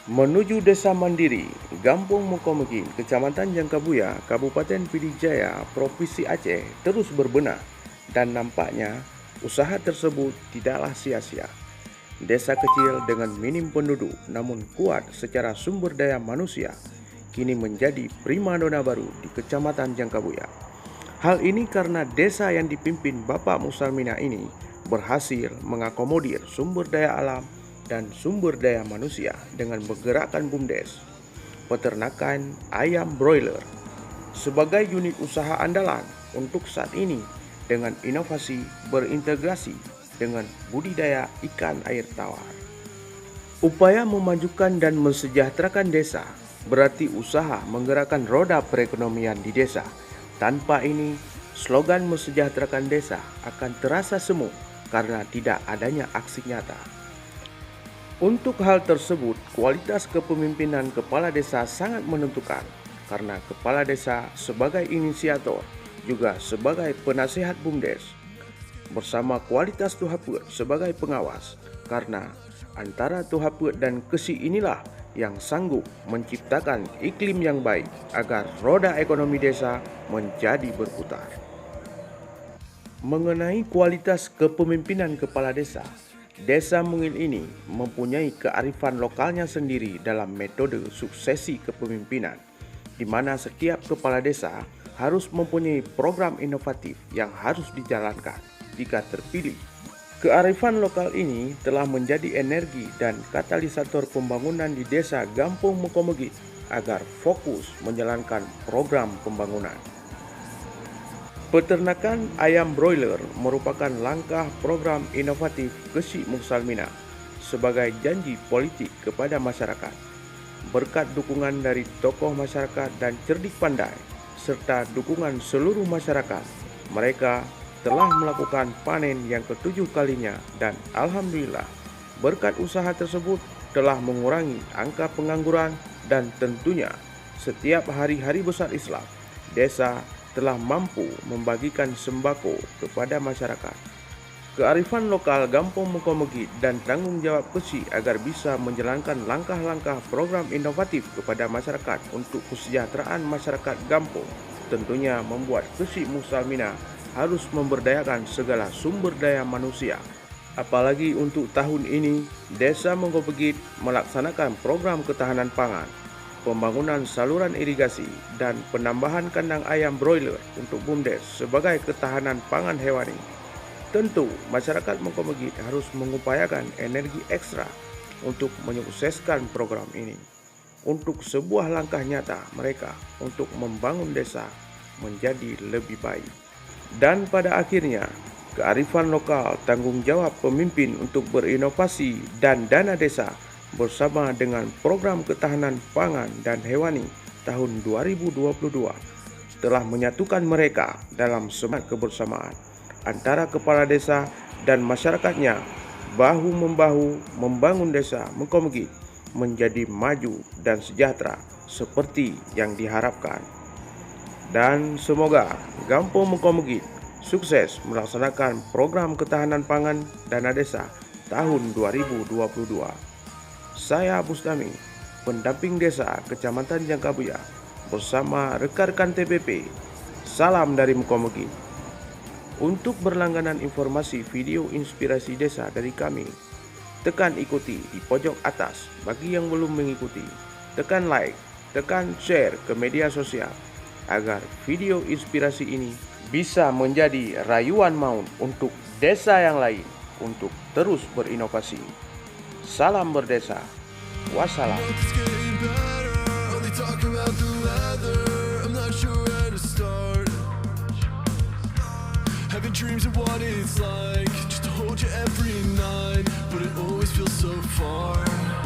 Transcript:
Menuju Desa Mandiri, Gampung Mukomegin, Kecamatan Jangkabuya, Kabupaten Pidijaya, Provinsi Aceh terus berbenah dan nampaknya usaha tersebut tidaklah sia-sia. Desa kecil dengan minim penduduk namun kuat secara sumber daya manusia kini menjadi primadona baru di Kecamatan Jangkabuya. Hal ini karena desa yang dipimpin Bapak Musalmina ini berhasil mengakomodir sumber daya alam dan sumber daya manusia dengan menggerakkan BUMDes, peternakan ayam broiler, sebagai unit usaha andalan untuk saat ini dengan inovasi berintegrasi dengan budidaya ikan air tawar. Upaya memajukan dan mensejahterakan desa berarti usaha menggerakkan roda perekonomian di desa. Tanpa ini, slogan mensejahterakan desa akan terasa semu karena tidak adanya aksi nyata. Untuk hal tersebut, kualitas kepemimpinan kepala desa sangat menentukan karena kepala desa sebagai inisiator juga sebagai penasehat BUMDes bersama kualitas Tuhaput sebagai pengawas karena antara Tuhaput dan Kesi inilah yang sanggup menciptakan iklim yang baik agar roda ekonomi desa menjadi berputar. Mengenai kualitas kepemimpinan kepala desa, Desa Mungil ini mempunyai kearifan lokalnya sendiri dalam metode suksesi kepemimpinan, di mana setiap kepala desa harus mempunyai program inovatif yang harus dijalankan jika terpilih. Kearifan lokal ini telah menjadi energi dan katalisator pembangunan di desa Gampung Mukomegin agar fokus menjalankan program pembangunan. Peternakan ayam broiler merupakan langkah program inovatif Kesi Musalmina sebagai janji politik kepada masyarakat. Berkat dukungan dari tokoh masyarakat dan cerdik pandai, serta dukungan seluruh masyarakat, mereka telah melakukan panen yang ke-7 kalinya dan alhamdulillah berkat usaha tersebut telah mengurangi angka pengangguran dan tentunya setiap hari-hari besar Islam, desa telah mampu membagikan sembako kepada masyarakat. Kearifan lokal Gampung Mukomegin dan tanggung jawab Kesi agar bisa menjalankan langkah-langkah program inovatif kepada masyarakat untuk kesejahteraan masyarakat Gampung tentunya membuat Kesi Musalmina harus memberdayakan segala sumber daya manusia. Apalagi untuk tahun ini, Desa Mukomegin melaksanakan program ketahanan pangan, pembangunan saluran irigasi, dan penambahan kandang ayam broiler untuk BUMDes sebagai ketahanan pangan hewani. Tentu, masyarakat Mukomegin harus mengupayakan energi ekstra untuk menyukseskan program ini. Untuk sebuah langkah nyata mereka untuk membangun desa menjadi lebih baik. Dan pada akhirnya, kearifan lokal tanggung jawab pemimpin untuk berinovasi dan dana desa bersama dengan program ketahanan pangan dan hewani tahun 2022 telah menyatukan mereka dalam semangat kebersamaan antara kepala desa dan masyarakatnya bahu-membahu membangun desa Mukomegin menjadi maju dan sejahtera seperti yang diharapkan. Dan semoga Gampung Mukomegin sukses melaksanakan program ketahanan pangan dana desa tahun 2022. Saya Bustami, pendamping desa Kecamatan Jangkabuya bersama rekan-rekan TPP. Salam dari Mukomegin. Untuk berlangganan informasi video inspirasi desa dari kami, tekan ikuti di pojok atas. Bagi yang belum mengikuti, tekan like, tekan share ke media sosial agar video inspirasi ini bisa menjadi rayuan maut untuk desa yang lain untuk terus berinovasi. Salam berdesa. Wassalam. Having dreams of what it's like just to hold you every night, but it always feels so far.